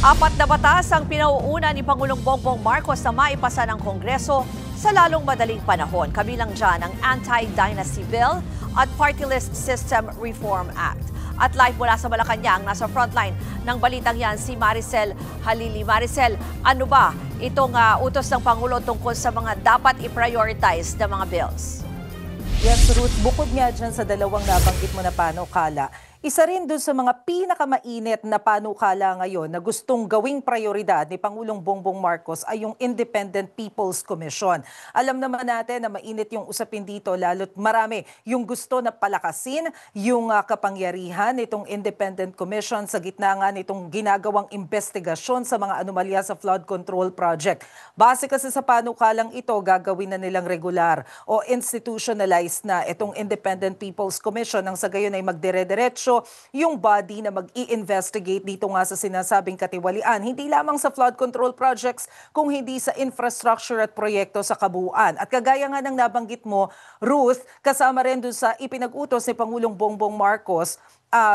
Apat na batas ang pinauuna ni Pangulong Bongbong Marcos na maipasa ng Kongreso sa lalong madaling panahon. Kabilang dyan ang Anti-Dynasty Bill at Party List System Reform Act. At live mula sa Malacanang, nasa frontline ng balitang yan si Maricel Halili. Maricel, ano ba itong utos ng Pangulo tungkol sa mga dapat i-prioritize na mga bills? Yes, Ruth, bukod nga dyan sa dalawang nabanggit mo na panukala, isa rin doon sa mga pinakamainit na panukala ngayon na gustong gawing prioridad ni Pangulong Bongbong Marcos ay yung Independent People's Commission. Alam naman natin na mainit yung usapin dito, lalo't marami yung gusto na palakasin yung kapangyarihan nitong Independent Commission sa gitna nga nitong ginagawang investigasyon sa mga anomalya sa flood control project. Base kasi sa panukalang ito, gagawin na nilang regular o institutionalized na itong Independent People's Commission nang sa gayon ay magdire-diretso yung body na mag-i-investigate dito nga sa sinasabing katiwalian, hindi lamang sa flood control projects, kung hindi sa infrastructure at proyekto sa kabuuan. At kagaya nga ng nabanggit mo, Ruth, kasama rin doon sa ipinag-utos ni Pangulong Bongbong Marcos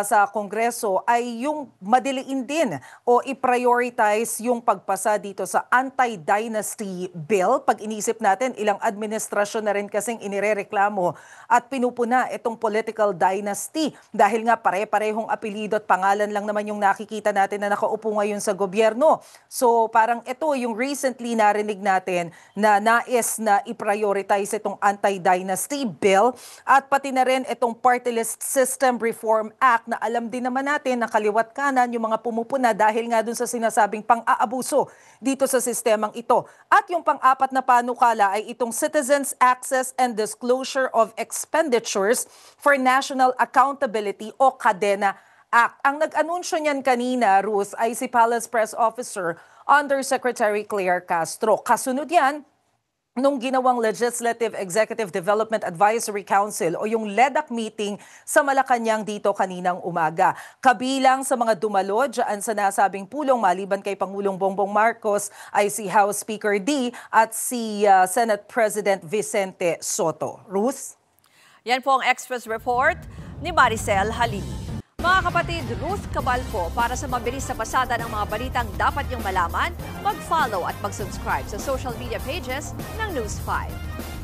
sa Kongreso ay yung madiliin din o i-prioritize yung pagpasa dito sa Anti-Dynasty Bill. Pag inisip natin, ilang administrasyon na rin kasing inirereklamo at pinupuna itong political dynasty dahil nga pare-parehong apelido at pangalan lang naman yung nakikita natin na nakaupo ngayon sa gobyerno. So parang ito yung recently narinig natin na nais na i-prioritize itong Anti-Dynasty Bill at pati na rin itong Party List System Reform Act na alam din naman natin na kaliwat kanan yung mga pumupuna dahil nga dun sa sinasabing pang-aabuso dito sa sistemang ito. At yung pang-apat na panukala ay itong Citizens Access and Disclosure of Expenditures for National Accountability o CADENA Act. Ang nag-anunsyo niyan kanina, Ruth, ay si Palace Press Officer Undersecretary Claire Castro. Kasunod yan nung ginawang Legislative Executive Development Advisory Council o yung LEDAC meeting sa Malacanang dito kaninang umaga. Kabilang sa mga dumalo dyan sa nasabing pulong maliban kay Pangulong Bongbong Marcos ay si House Speaker D at si Senate President Vicente Soto. Ruth? Yan po ang Express Report ni Maricel Halili. Mga kapatid, Ruth Cabalco, para sa mabilis na pasada ng mga balitang dapat niyong malaman, mag-follow at mag-subscribe sa social media pages ng News 5.